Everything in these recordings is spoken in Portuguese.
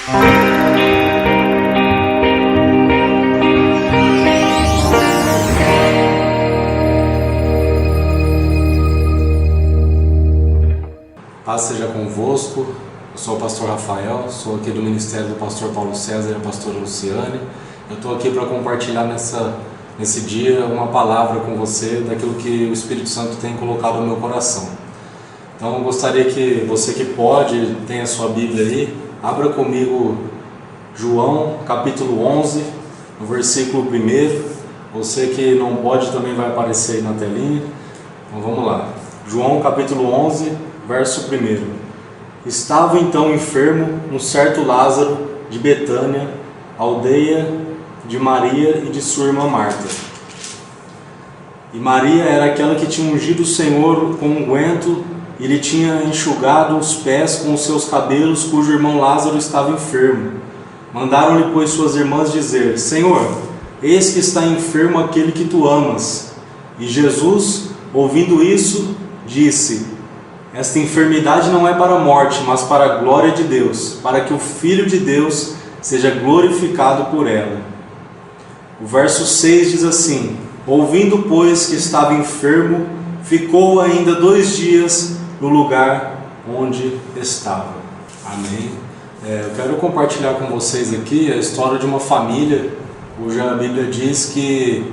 Paz seja convosco, eu sou o pastor Rafael, sou aqui do Ministério do pastor Paulo César e a pastora Luciane. Eu estou aqui para compartilhar nesse dia uma palavra com você daquilo que o Espírito Santo tem colocado no meu coração. Então eu gostaria que você que pode, tem a sua Bíblia aí, abra comigo João capítulo 11, no versículo 1. Você que não pode também vai aparecer aí na telinha. Então vamos lá. João capítulo 11, verso 1. Estava então enfermo um certo Lázaro de Betânia, aldeia de Maria e de sua irmã Marta. E Maria era aquela que tinha ungido o Senhor com unguento e lhe tinha enxugado os pés com os seus cabelos, cujo irmão Lázaro estava enfermo. Mandaram-lhe, pois, suas irmãs dizer: Senhor, eis que está enfermo aquele que tu amas. E Jesus, ouvindo isso, disse: Esta enfermidade não é para a morte, mas para a glória de Deus, para que o Filho de Deus seja glorificado por ela. O verso 6 diz assim: Ouvindo, pois, que estava enfermo, ficou ainda 2 dias no lugar onde estava. Amém. Eu quero compartilhar com vocês aqui a história de uma família, cuja a Bíblia diz que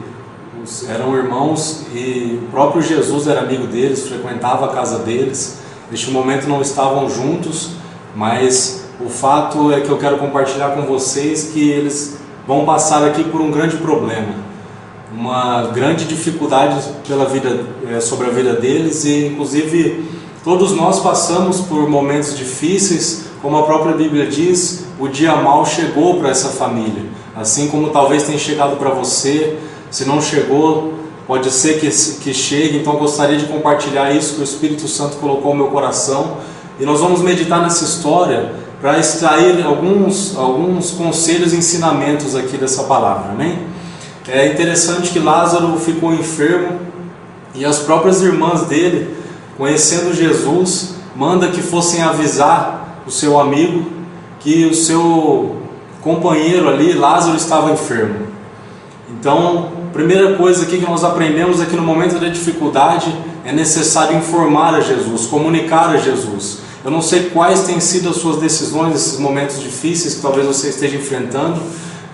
eram irmãos e o próprio Jesus era amigo deles, frequentava a casa deles. Neste momento não estavam juntos, mas o fato é que eu quero compartilhar com vocês que eles vão passar aqui por um grande problema, uma grande dificuldade sobre a vida deles, e inclusive todos nós passamos por momentos difíceis. Como a própria Bíblia diz, o dia mau chegou para essa família, assim como talvez tenha chegado para você. Se não chegou, pode ser que chegue. Então eu gostaria de compartilhar isso que o Espírito Santo colocou no meu coração, e nós vamos meditar nessa história para extrair alguns conselhos e ensinamentos aqui dessa palavra, amém? É interessante que Lázaro ficou enfermo e as próprias irmãs dele, conhecendo Jesus, manda que fossem avisar o seu amigo que o seu companheiro ali, Lázaro, estava enfermo. Então, a primeira coisa aqui que nós aprendemos é que no momento da dificuldade é necessário informar a Jesus, comunicar a Jesus. Eu não sei quais têm sido as suas decisões nesses momentos difíceis que talvez você esteja enfrentando,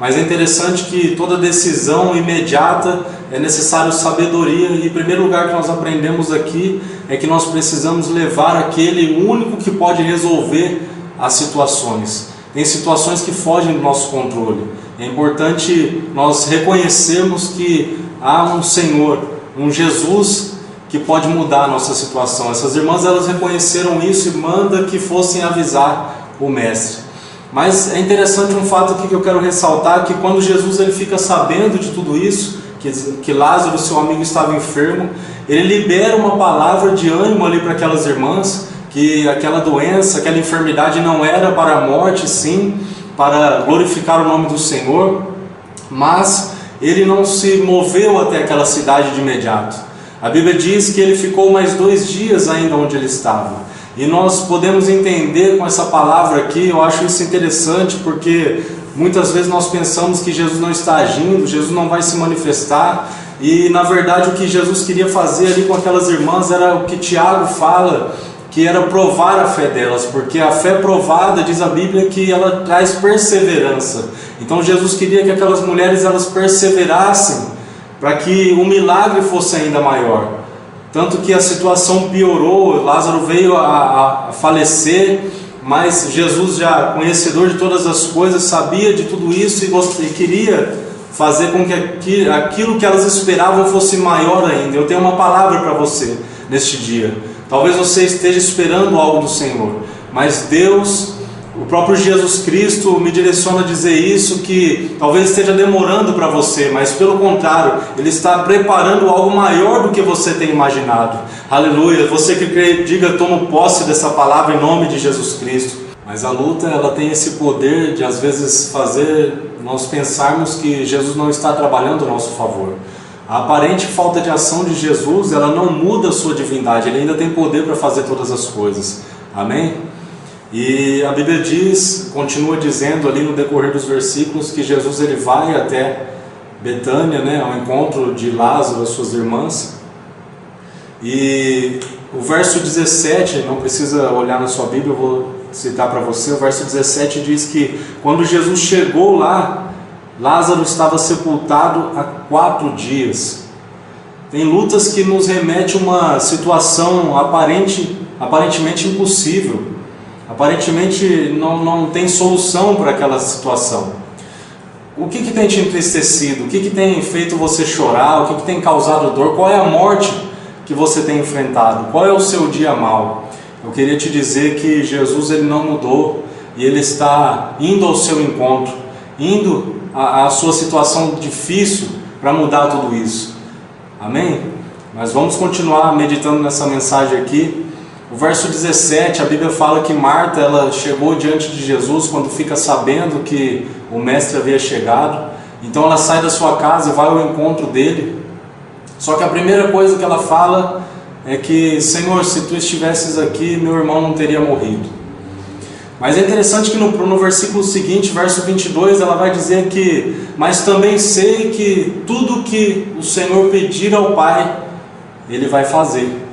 mas é interessante que toda decisão imediata é necessário sabedoria, e em primeiro lugar que nós aprendemos aqui é que nós precisamos levar aquele único que pode resolver as situações. Tem situações que fogem do nosso controle. É importante nós reconhecermos que há um Senhor, um Jesus que pode mudar a nossa situação. Essas irmãs, elas reconheceram isso e manda que fossem avisar o mestre. Mas é interessante um fato aqui que eu quero ressaltar, que quando Jesus ele fica sabendo de tudo isso, que Lázaro, seu amigo, estava enfermo, ele libera uma palavra de ânimo ali para aquelas irmãs, que aquela doença, aquela enfermidade não era para a morte, sim, para glorificar o nome do Senhor, mas ele não se moveu até aquela cidade de imediato. A Bíblia diz que ele ficou mais 2 dias ainda onde ele estava. E nós podemos entender com essa palavra aqui, eu acho isso interessante, porque muitas vezes nós pensamos que Jesus não está agindo, Jesus não vai se manifestar, e na verdade o que Jesus queria fazer ali com aquelas irmãs era o que Tiago fala, que era provar a fé delas, porque a fé provada, diz a Bíblia, que ela traz perseverança. Então Jesus queria que aquelas mulheres elas perseverassem, para que o milagre fosse ainda maior. Tanto que a situação piorou, Lázaro veio a falecer, mas Jesus, já conhecedor de todas as coisas, sabia de tudo isso e queria fazer com que aquilo que elas esperavam fosse maior ainda. Eu tenho uma palavra para você neste dia. Talvez você esteja esperando algo do Senhor, mas Deus, o próprio Jesus Cristo me direciona a dizer isso, que talvez esteja demorando para você, mas pelo contrário, Ele está preparando algo maior do que você tem imaginado. Aleluia! Você que crê, diga: tomo posse dessa palavra em nome de Jesus Cristo. Mas a luta, ela tem esse poder de às vezes fazer nós pensarmos que Jesus não está trabalhando a nosso favor. A aparente falta de ação de Jesus, ela não muda a sua divindade, Ele ainda tem poder para fazer todas as coisas. Amém? E a Bíblia diz, continua dizendo ali no decorrer dos versículos, que Jesus ele vai até Betânia, né, ao encontro de Lázaro e suas irmãs. E o verso 17, não precisa olhar na sua Bíblia, eu vou citar para você. O verso 17 diz que quando Jesus chegou lá, Lázaro estava sepultado há 4 dias. Tem lutas que nos remetem a uma situação aparentemente impossível. Aparentemente não tem solução para aquela situação. O que tem te entristecido? O que tem feito você chorar? O que tem causado dor? Qual é a morte que você tem enfrentado? Qual é o seu dia mau? Eu queria te dizer que Jesus ele não mudou e Ele está indo ao seu encontro, indo à sua situação difícil para mudar tudo isso. Amém? Mas vamos continuar meditando nessa mensagem aqui. O verso 17, a Bíblia fala que Marta ela chegou diante de Jesus quando fica sabendo que o mestre havia chegado. Então ela sai da sua casa e vai ao encontro dele. Só que a primeira coisa que ela fala é que: Senhor, se tu estivesses aqui, meu irmão não teria morrido. Mas é interessante que no versículo seguinte, verso 22, ela vai dizer que: mas também sei que tudo que o Senhor pedir ao Pai, Ele vai fazer.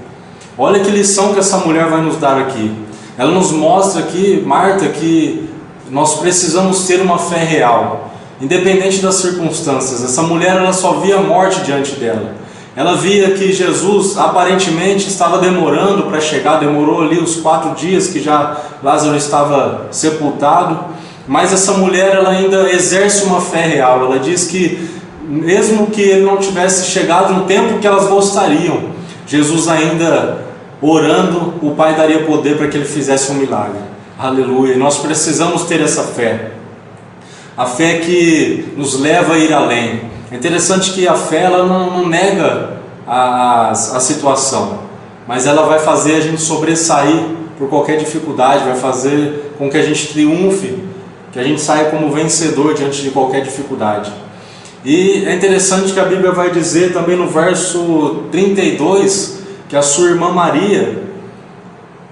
Olha que lição que essa mulher vai nos dar aqui. Ela nos mostra aqui, Marta, que nós precisamos ter uma fé real, independente das circunstâncias. Essa mulher ela só via a morte diante dela. Ela via que Jesus aparentemente estava demorando para chegar, demorou ali os 4 dias que já Lázaro estava sepultado, mas essa mulher ela ainda exerce uma fé real. Ela diz que mesmo que ele não tivesse chegado no tempo que elas gostariam, Jesus ainda orando, o Pai daria poder para que ele fizesse um milagre. Aleluia! E nós precisamos ter essa fé, a fé que nos leva a ir além. É interessante que a fé ela não nega a situação, mas ela vai fazer a gente sobressair por qualquer dificuldade, vai fazer com que a gente triunfe, que a gente saia como vencedor diante de qualquer dificuldade. E é interessante que a Bíblia vai dizer também no verso 32 que a sua irmã Maria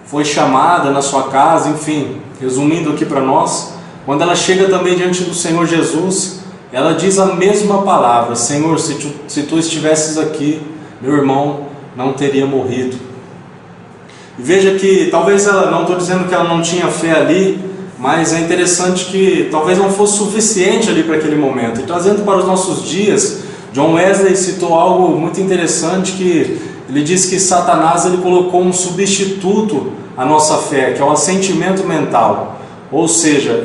foi chamada na sua casa. Enfim, resumindo aqui para nós, quando ela chega também diante do Senhor Jesus, ela diz a mesma palavra: Senhor, se tu estivesses aqui, meu irmão não teria morrido. E veja que talvez ela, não estou dizendo que ela não tinha fé ali, mas é interessante que talvez não fosse suficiente ali para aquele momento. E trazendo para os nossos dias, John Wesley citou algo muito interessante, que ele diz que Satanás ele colocou um substituto à nossa fé, que é o assentimento mental. Ou seja,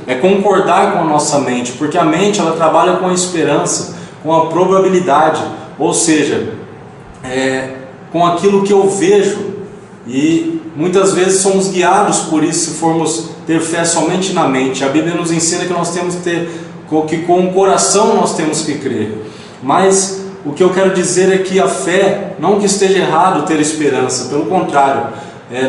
é concordar com a nossa mente, porque a mente ela trabalha com a esperança, com a probabilidade, ou seja, com aquilo que eu vejo, e muitas vezes somos guiados por isso se formos ter fé somente na mente. A Bíblia nos ensina que nós temos que com o coração nós temos que crer. Mas o que eu quero dizer é que a fé, não que esteja errado ter esperança, pelo contrário,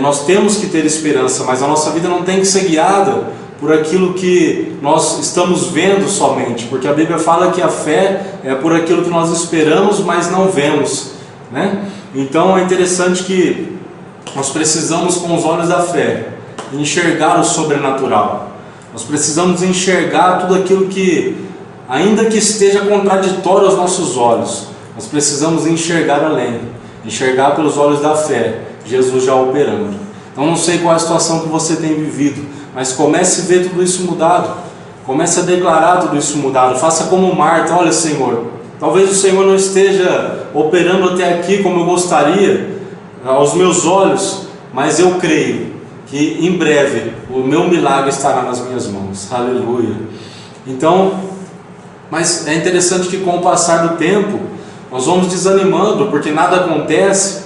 nós temos que ter esperança, mas a nossa vida não tem que ser guiada por aquilo que nós estamos vendo somente, porque a Bíblia fala que a fé é por aquilo que nós esperamos, mas não vemos, né? Então é interessante que nós precisamos, com os olhos da fé, enxergar o sobrenatural. Nós precisamos enxergar tudo aquilo que, ainda que esteja contraditório aos nossos olhos, nós precisamos enxergar além, enxergar pelos olhos da fé, Jesus já operando. Então não sei qual é a situação que você tem vivido, mas comece a ver tudo isso mudado, comece a declarar tudo isso mudado. Faça como Marta: olha, Senhor, talvez o Senhor não esteja operando até aqui como eu gostaria, aos meus olhos, mas eu creio que em breve o meu milagre estará nas minhas mãos. Aleluia! Então, mas é interessante que com o passar do tempo nós vamos desanimando, porque nada acontece.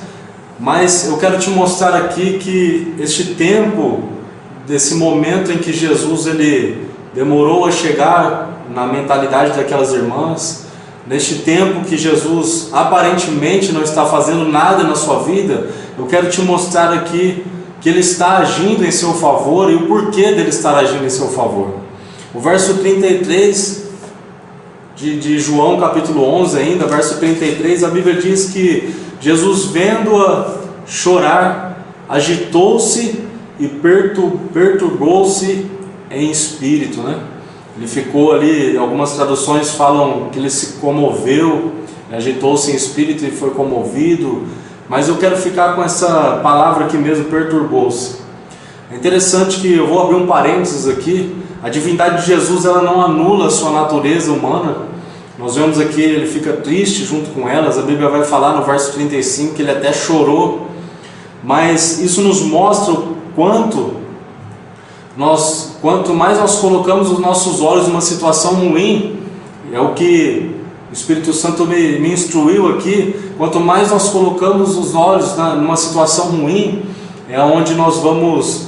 Mas eu quero te mostrar aqui que este tempo, desse momento em que Jesus ele demorou a chegar na mentalidade daquelas irmãs, neste tempo que Jesus aparentemente não está fazendo nada na sua vida, eu quero te mostrar aqui que Ele está agindo em seu favor e o porquê dele estar agindo em seu favor. O verso 33 de João capítulo 11 ainda, verso 33, a Bíblia diz que Jesus, vendo-a chorar, agitou-se e perturbou-se em espírito, né? Ele ficou ali, algumas traduções falam que ele se comoveu, agitou-se em espírito e foi comovido, mas eu quero ficar com essa palavra aqui mesmo, perturbou-se. É interessante que, eu vou abrir um parênteses aqui, a divindade de Jesus ela não anula a sua natureza humana. Nós vemos aqui, ele fica triste junto com elas, a Bíblia vai falar no verso 35 que ele até chorou, mas isso nos mostra o quanto mais nós colocamos os nossos olhos numa situação ruim, é o que o Espírito Santo me instruiu aqui, quanto mais nós colocamos os olhos numa situação ruim, é onde nós vamos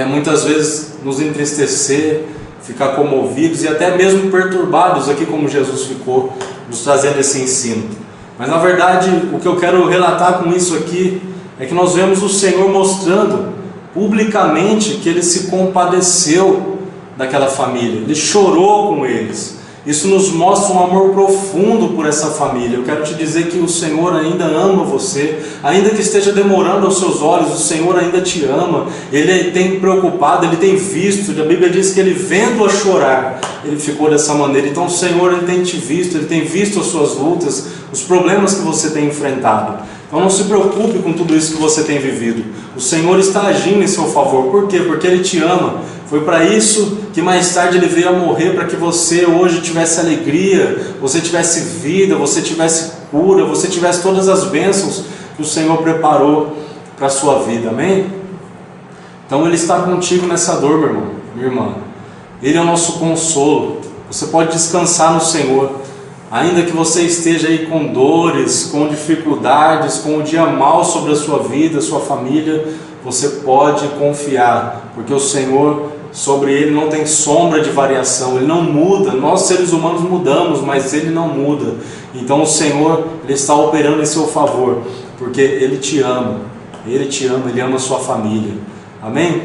muitas vezes nos entristecer, ficar comovidos e até mesmo perturbados aqui como Jesus ficou, nos trazendo esse ensino. Mas na verdade o que eu quero relatar com isso aqui é que nós vemos o Senhor mostrando publicamente que Ele se compadeceu daquela família, Ele chorou com eles. Isso nos mostra um amor profundo por essa família. Eu quero te dizer que o Senhor ainda ama você, ainda que esteja demorando aos seus olhos, o Senhor ainda te ama, Ele tem preocupado, Ele tem visto, a Bíblia diz que Ele vendo-a chorar, Ele ficou dessa maneira. Então o Senhor Ele tem te visto, Ele tem visto as suas lutas, os problemas que você tem enfrentado. Então não se preocupe com tudo isso que você tem vivido, o Senhor está agindo em seu favor. Por quê? Porque Ele te ama. Foi para isso que mais tarde Ele veio a morrer, para que você hoje tivesse alegria, você tivesse vida, você tivesse cura, você tivesse todas as bênçãos que o Senhor preparou para a sua vida, amém? Então Ele está contigo nessa dor, meu irmão, minha irmã. Ele é o nosso consolo, você pode descansar no Senhor, ainda que você esteja aí com dores, com dificuldades, com um dia mau sobre a sua vida, sua família, você pode confiar, porque o Senhor, sobre Ele não tem sombra de variação, Ele não muda. Nós seres humanos mudamos, mas Ele não muda. Então o Senhor Ele está operando em seu favor, porque Ele te ama, Ele ama a sua família, amém?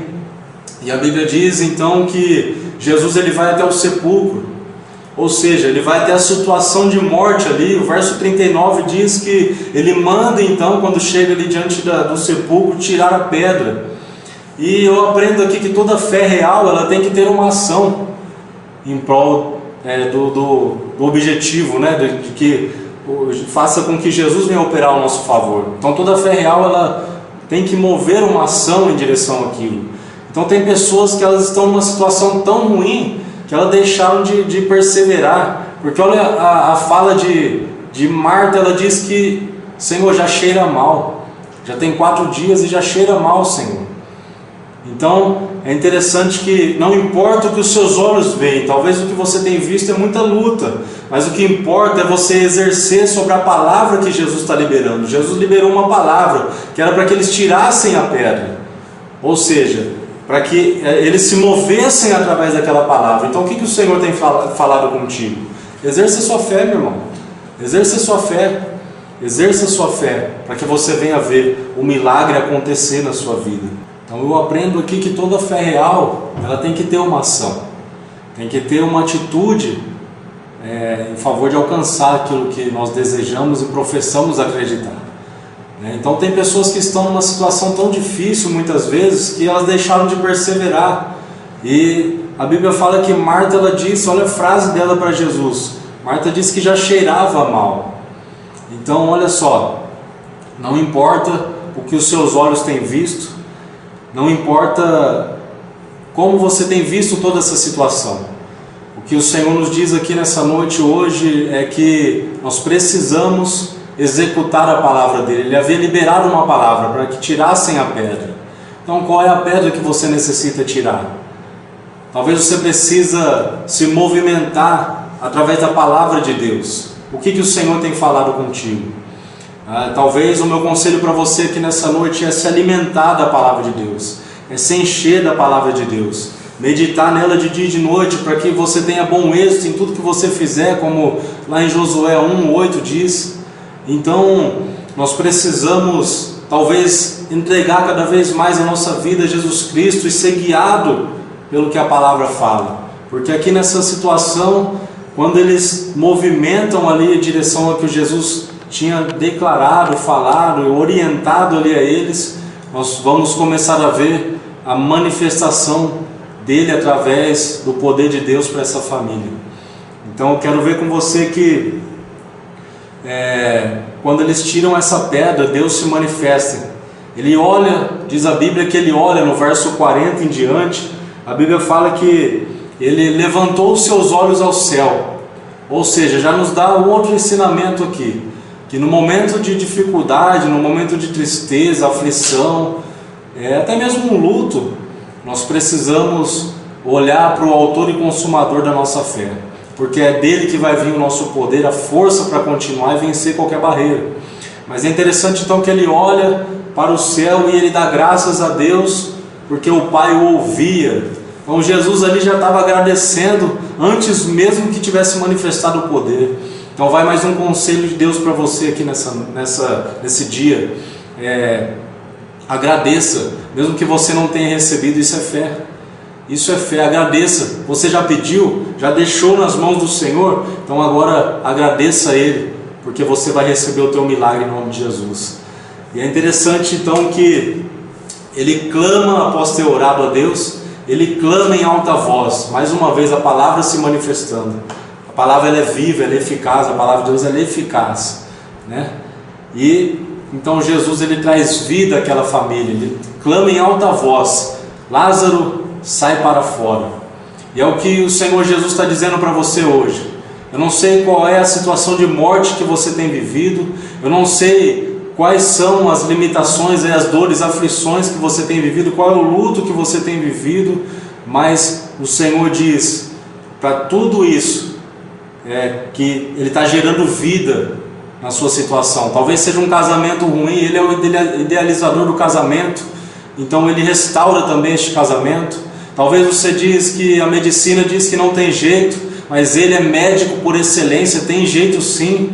E a Bíblia diz então que Jesus ele vai até o sepulcro, ou seja, ele vai até a situação de morte ali. O verso 39 diz que ele manda então, quando chega ali diante do sepulcro, tirar a pedra. E eu aprendo aqui que toda fé real ela tem que ter uma ação em prol do objetivo, né? De que faça com que Jesus venha operar ao nosso favor. Então toda fé real ela tem que mover uma ação em direção àquilo. Então tem pessoas que elas estão numa situação tão ruim que elas deixaram de perseverar, porque olha a fala de Marta, ela diz que Senhor, já cheira mal, já tem 4 dias e já cheira mal, Senhor. Então é interessante que não importa o que os seus olhos veem, talvez o que você tem visto é muita luta, mas o que importa é você exercer sobre a palavra que Jesus está liberando. Jesus liberou uma palavra que era para que eles tirassem a pedra, ou seja, para que eles se movessem através daquela palavra. Então o que o Senhor tem falado contigo? Exerça a sua fé, meu irmão, exerça a sua fé, exerça a sua fé, para que você venha ver o milagre acontecer na sua vida. Então eu aprendo aqui que toda fé real, ela tem que ter uma ação, tem que ter uma atitude em favor de alcançar aquilo que nós desejamos e professamos acreditar. Então tem pessoas que estão numa situação tão difícil muitas vezes que elas deixaram de perseverar. E a Bíblia fala que Marta ela disse, olha a frase dela para Jesus, Marta disse que já cheirava mal. Então olha só, não importa o que os seus olhos têm visto, não importa como você tem visto toda essa situação. O que o Senhor nos diz aqui nessa noite hoje é que nós precisamos executar a palavra dele. Ele havia liberado uma palavra para que tirassem a pedra. Então qual é a pedra que você necessita tirar? Talvez você precisa se movimentar através da palavra de Deus. O que o Senhor tem falado contigo? Talvez o meu conselho para você aqui nessa noite é se alimentar da palavra de Deus, é se encher da palavra de Deus, meditar nela de dia e de noite, para que você tenha bom êxito em tudo que você fizer, como lá em Josué 1:8 diz. Então nós precisamos talvez entregar cada vez mais a nossa vida a Jesus Cristo e ser guiado pelo que a palavra fala, porque aqui nessa situação, quando eles movimentam ali em direção ao que Jesus tinha declarado, falado, orientado ali a eles, nós vamos começar a ver a manifestação dele através do poder de Deus para essa família. Então eu quero ver com você que quando eles tiram essa pedra, Deus se manifesta. Ele olha, diz a Bíblia que ele olha no verso 40 em diante, a Bíblia fala que ele levantou os seus olhos ao céu, ou seja, já nos dá um outro ensinamento aqui, que no momento de dificuldade, no momento de tristeza, aflição, até mesmo um luto, nós precisamos olhar para o autor e consumador da nossa fé, porque é dele que vai vir o nosso poder, a força para continuar e vencer qualquer barreira. Mas é interessante então que ele olha para o céu e ele dá graças a Deus, porque o Pai o ouvia. Então Jesus ali já estava agradecendo antes mesmo que tivesse manifestado o poder. Então vai mais um conselho de Deus para você aqui nesse dia. Agradeça, mesmo que você não tenha recebido, isso é fé. Isso é fé, agradeça. Você já pediu, já deixou nas mãos do Senhor, então agora agradeça a Ele, porque você vai receber o teu milagre em nome de Jesus. E é interessante então que ele clama após ter orado a Deus, ele clama em alta voz, mais uma vez a palavra se manifestando. A palavra ela é viva, ela é eficaz, a palavra de Deus ela é eficaz, né? E então Jesus ele traz vida àquela família, ele clama em alta voz: Lázaro, sai para fora. E é o que o Senhor Jesus está dizendo para você hoje. Eu não sei qual é a situação de morte que você tem vivido, eu não sei quais são as limitações, as dores, aflições que você tem vivido, qual é o luto que você tem vivido, mas o Senhor diz para tudo isso que Ele está gerando vida na sua situação. Talvez seja um casamento ruim, Ele é o idealizador do casamento, então Ele restaura também este casamento. Talvez você diz que a medicina diz que não tem jeito, mas Ele é médico por excelência, tem jeito sim.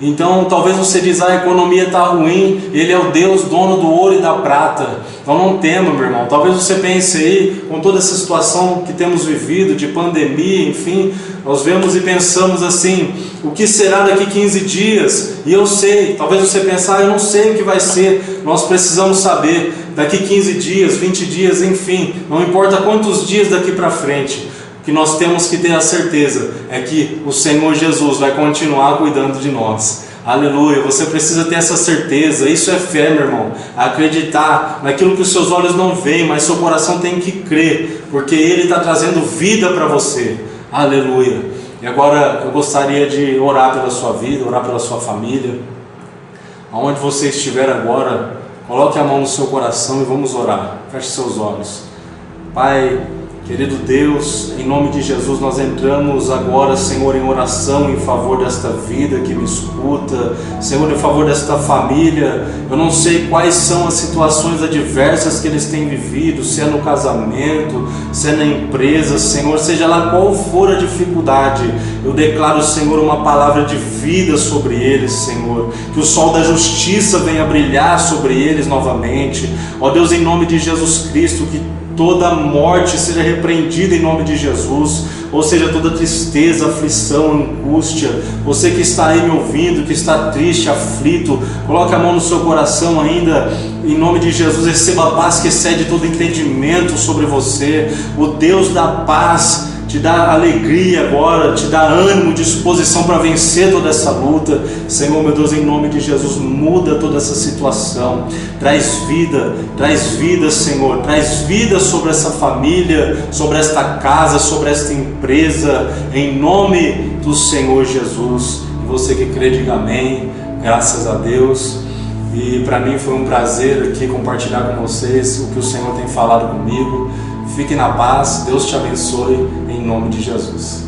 Então talvez você diz: a economia está ruim, Ele é o Deus dono do ouro e da prata. Então não tema, meu irmão. Talvez você pense aí, com toda essa situação que temos vivido, de pandemia, enfim, nós vemos e pensamos assim: o que será daqui 15 dias? E eu sei, talvez você pense: eu não sei o que vai ser. Nós precisamos saber, daqui 15 dias, 20 dias, enfim, não importa quantos dias daqui para frente, que nós temos que ter a certeza é que o Senhor Jesus vai continuar cuidando de nós. Aleluia, você precisa ter essa certeza. Isso é fé, meu irmão, acreditar naquilo que os seus olhos não veem, mas seu coração tem que crer, porque Ele está trazendo vida para você. Aleluia. E agora eu gostaria de orar pela sua vida, orar pela sua família. Aonde você estiver agora, coloque a mão no seu coração e vamos orar. Feche seus olhos. Pai, querido Deus, em nome de Jesus nós entramos agora, Senhor, em oração em favor desta vida que me escuta, Senhor, em favor desta família. Eu não sei quais são as situações adversas que eles têm vivido, se é no casamento, se é na empresa, Senhor, seja lá qual for a dificuldade, eu declaro, Senhor, uma palavra de vida sobre eles, Senhor, que o sol da justiça venha brilhar sobre eles novamente. Ó Deus, em nome de Jesus Cristo, que toda morte seja repreendida em nome de Jesus, ou seja, toda tristeza, aflição, angústia. Você que está aí me ouvindo, que está triste, aflito, coloque a mão no seu coração ainda, em nome de Jesus, receba a paz que excede todo entendimento sobre você. O Deus da paz te dá alegria agora, te dá ânimo, disposição para vencer toda essa luta. Senhor, meu Deus, em nome de Jesus, muda toda essa situação, traz vida, Senhor, traz vida sobre essa família, sobre esta casa, sobre esta empresa, em nome do Senhor Jesus. E você que crê, diga amém, graças a Deus. E para mim foi um prazer aqui compartilhar com vocês o que o Senhor tem falado comigo. Fique na paz, Deus te abençoe, em nome de Jesus.